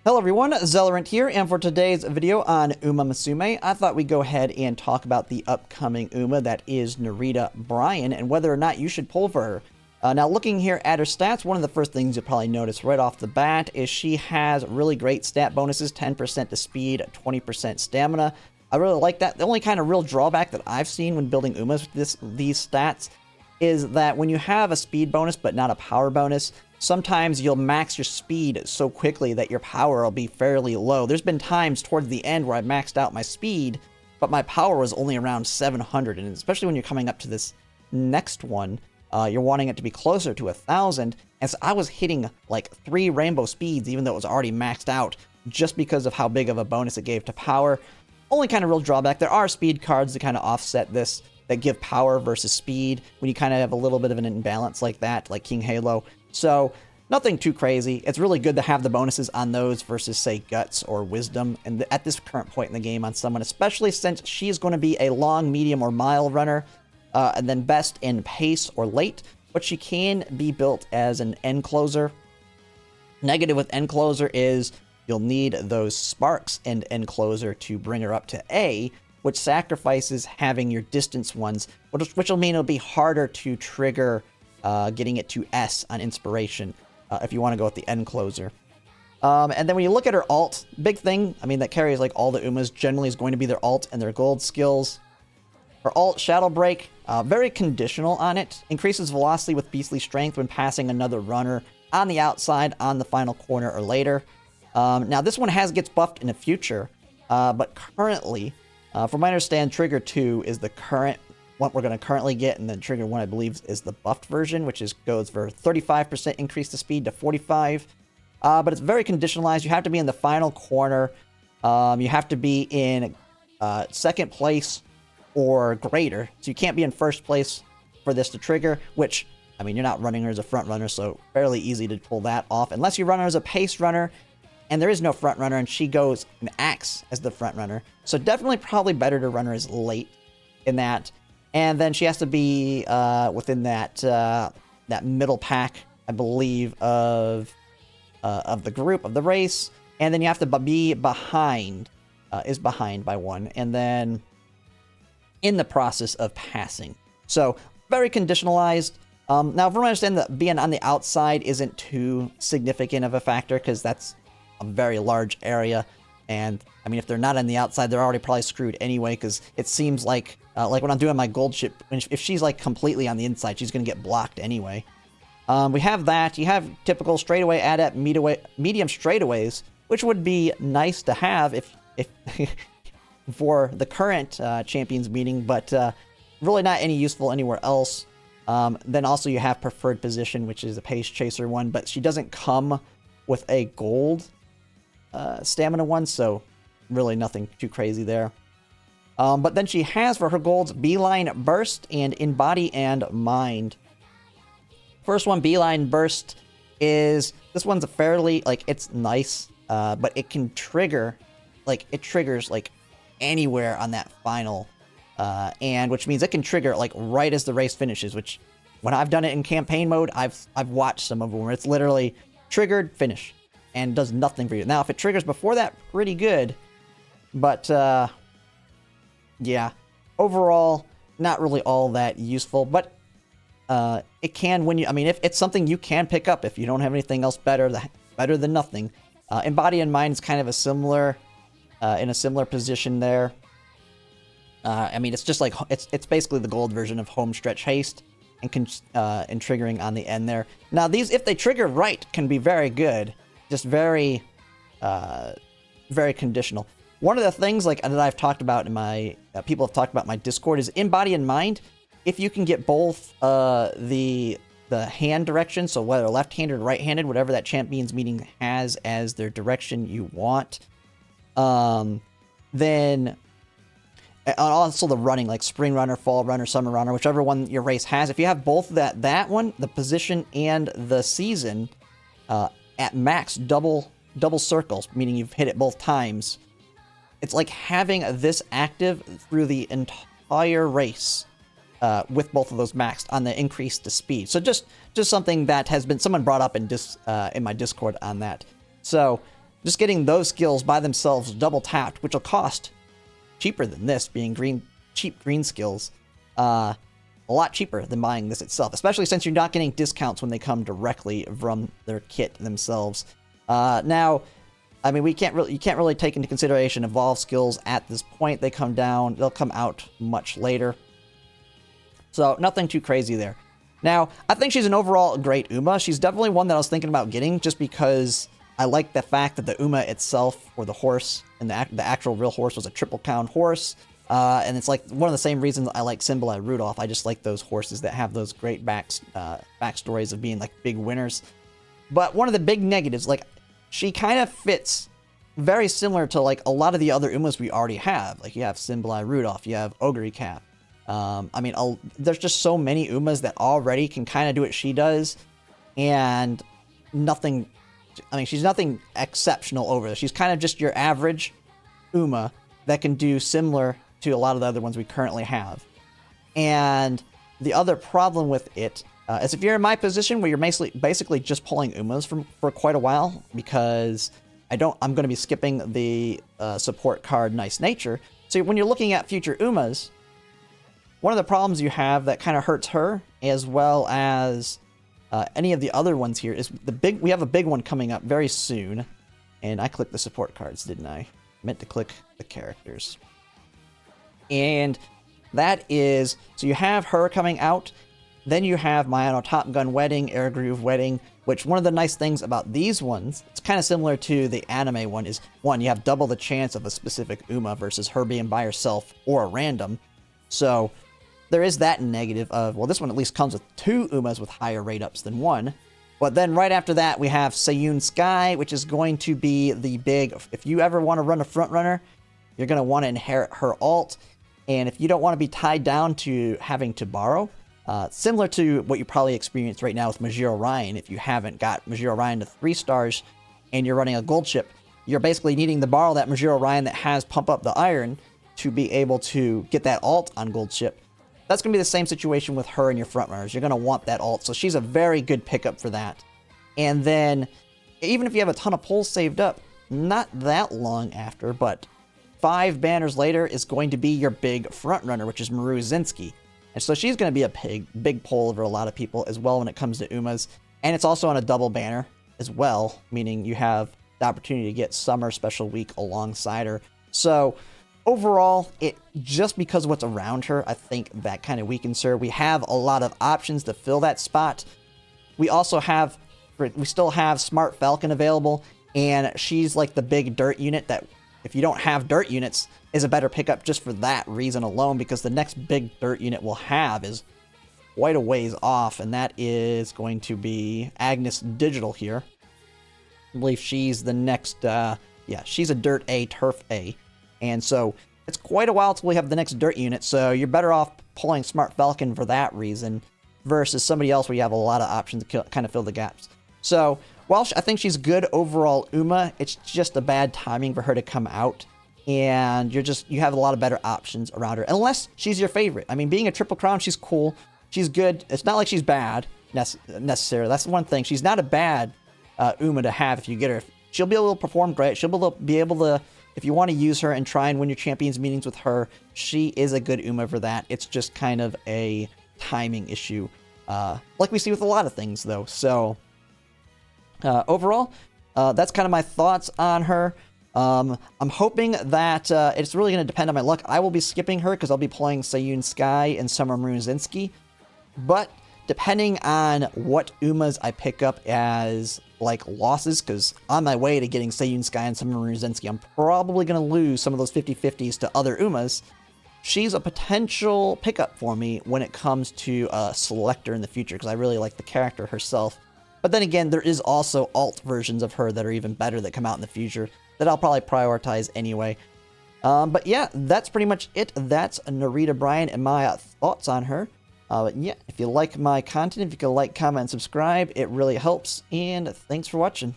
Hello everyone, Zellerant here, and for today's video on Umamusume, I thought we'd go ahead and talk about the upcoming Uma that is Narita Bryan, and whether or not you should pull for her. Now looking here at her stats, one of the first things you'll probably notice right off the bat is she has really great stat bonuses, 10% to speed, 20% stamina. I really like that. The only kind of real drawback that I've seen when building Umas with these stats is that when you have a speed bonus but not a power bonus, sometimes you'll max your speed so quickly that your power will be fairly low. There's been times towards the end where I maxed out my speed, but my power was only around 700, and especially when you're coming up to this next one, you're wanting it to be closer to 1,000, and so I was hitting like 3 rainbow speeds even though it was already maxed out just because of how big of a bonus it gave to power. Only kind of real drawback, there are speed cards that kind of offset this, that give power versus speed when you kind of have a little bit of an imbalance like that, like King Halo. So nothing too crazy. It's really good to have the bonuses on those versus, say, Guts or Wisdom. And at this current point in the game on someone, especially since she's going to be a long, medium, or mile runner, and then best in pace or late, but she can be built as an end closer. Negative with end closer is you'll need those sparks and end closer to bring her up to A, which sacrifices having your distance ones, which will mean it'll be harder to trigger getting it to S on inspiration if you want to go with the end closer. And then when you look at her alt, big thing, I mean, that carries like all the Umas, generally is going to be their alt and their gold skills. Her alt, Shadow Break, very conditional on it. Increases velocity with beastly strength when passing another runner on the outside, on the final corner, or later. Now, this one gets buffed in the future, but currently, from my understanding, Trigger 2 is the current what we're going to currently get, and then Trigger 1, I believe, is the buffed version, which goes for 35% increase to speed to 45. But it's very conditionalized. You have to be in the final corner. You have to be in second place or greater. So you can't be in first place for this to trigger, which, I mean, you're not running her as a front runner, so fairly easy to pull that off. Unless you run her as a pace runner, and there is no front runner, and she goes and acts as the front runner. So definitely probably better to run her as late in that. And then she has to be within that that middle pack, I believe, of the group, of the race. And then you have to be behind, is behind by one. And then in the process of passing. So very conditionalized. Now, from what I understand, that being on the outside isn't too significant of a factor because that's a very large area. And, I mean, if they're not on the outside, they're already probably screwed anyway, because it seems like when I'm doing my gold ship, if she's, like, completely on the inside, she's going to get blocked anyway. We have that. You have typical straightaway adept, medium straightaways, which would be nice to have if for the current champions meeting, but really not any useful anywhere else. Then also you have preferred position, which is a pace chaser one, but she doesn't come with a gold stamina one, so really nothing too crazy there. But then she has for her golds Beeline Burst and In Body and Mind. First one, Beeline Burst, is this one's a fairly, like, it's nice, but it can trigger, like, it triggers like anywhere on that final, and which means it can trigger like right as the race finishes, which when I've done it in campaign mode, I've watched some of them where it's literally triggered, finish, and does nothing for you. Now, if it triggers before that, pretty good. But, yeah. Overall, not really all that useful. But, it can, when you... I mean, if it's something you can pick up if you don't have anything else better than nothing. In Body and Mind is kind of a similar... in a similar position there. I mean, it's just like... It's basically the gold version of Home Stretch Haste. And triggering on the end there. Now, these, if they trigger right, can be very good. Just very, very conditional. One of the things like that I've talked about in my people have talked about in my Discord is in Body and Mind. If you can get both the hand direction, so whether left-handed or right-handed, whatever that champion's meeting has as their direction you want, then also the running, like Spring Runner, Fall Runner, Summer Runner, whichever one your race has. If you have both that one, the position and the season, at max double circles, meaning you've hit it both times. It's like having this active through the entire race with both of those maxed on the increase to speed. So just something that has been someone brought up in my Discord on that. So just getting those skills by themselves double tapped, which will cost cheaper than this, being cheap green skills, a lot cheaper than buying this itself, especially since you're not getting discounts when they come directly from their kit themselves. Now, I mean, you can't really take into consideration evolve skills at this point. They'll come out much later. So nothing too crazy there. Now, I think she's an overall great Uma. She's definitely one that I was thinking about getting just because I like the fact that the Uma itself, or the horse, and the actual real horse was a triple crown horse. And it's like one of the same reasons I like Symbol Rudolph. I just like those horses that have those great backstories of being like big winners. But one of the big negatives, like, she kind of fits very similar to like a lot of the other Umas we already have. Like, you have Symbol Rudolph, you have Ogre Cap. I mean, there's just so many Umas that already can kind of do what she does, and nothing. I mean, she's nothing exceptional over this. She's kind of just your average Uma that can do similar to a lot of the other ones we currently have. And the other problem with it is if you're in my position where you're basically just pulling Umas for quite a while, because I'm going to be skipping the support card Nice Nature. So when you're looking at future Umas, one of the problems you have that kind of hurts her, as well as any of the other ones here, is we have a big one coming up very soon. And I clicked the support cards, didn't I? Meant to click the characters. And that is, so you have her coming out, then you have Mayano Top Gun Wedding, Air Groove Wedding, which one of the nice things about these ones, it's kind of similar to the anime one, is one, you have double the chance of a specific Uma versus her being by herself or a random. So there is that negative of, well, this one at least comes with 2 Umas with higher rate ups than 1. But then right after that, we have Seiyun Sky, which is going to be the big, if you ever want to run a front runner, you're going to want to inherit her alt. And if you don't want to be tied down to having to borrow, similar to what you probably experience right now with Majiro Ryan, if you haven't got Majiro Ryan to 3 stars and you're running a gold chip, you're basically needing to borrow that Majiro Ryan that has Pump Up the Iron to be able to get that alt on gold chip. That's going to be the same situation with her and your front runners. You're going to want that alt, so she's a very good pickup for that. And then, even if you have a ton of pulls saved up, not that long after, but 5 banners later is going to be your big front runner, which is Maru Zinski. And so she's going to be a big pull over a lot of people as well when it comes to Umas. And it's also on a double banner as well, meaning you have the opportunity to get Summer Special Week alongside her. So overall, just because of what's around her, I think that kind of weakens her. We have a lot of options to fill that spot. We still have Smart Falcon available, and she's like the big dirt unit that, if you don't have dirt units, is a better pickup just for that reason alone, because the next big dirt unit we'll have is quite a ways off, and that is going to be Agnes Digital here. I believe she's the next, she's a Dirt A, Turf A. And so it's quite a while till we have the next dirt unit, so you're better off pulling Smart Falcon for that reason versus somebody else where you have a lot of options to kind of fill the gaps. So while I think she's good overall Uma, it's just a bad timing for her to come out, and you have a lot of better options around her, unless she's your favorite. I mean, being a Triple Crown, she's cool, she's good. It's not like she's bad necessarily. That's one thing. She's not a bad Uma to have if you get her. She'll be able to perform great. She'll be able to, if you want to use her and try and win your champions meetings with her, she is a good Uma for that. It's just kind of a timing issue, like we see with a lot of things, though. So overall, that's kind of my thoughts on her. I'm hoping that it's really going to depend on my luck. I will be skipping her because I'll be playing Seiyun Sky and Summer Maruzinski. But depending on what Umas I pick up as like losses, because on my way to getting Seiyun Sky and Summer Maruzinski, I'm probably going to lose some of those 50-50s to other Umas. She's a potential pickup for me when it comes to a selector in the future, because I really like the character herself. But then again, there is also alt versions of her that are even better that come out in the future that I'll probably prioritize anyway. But yeah, that's pretty much it. That's Narita Bryan and my thoughts on her. But yeah, if you like my content, if you can like, comment, and subscribe, it really helps. And thanks for watching.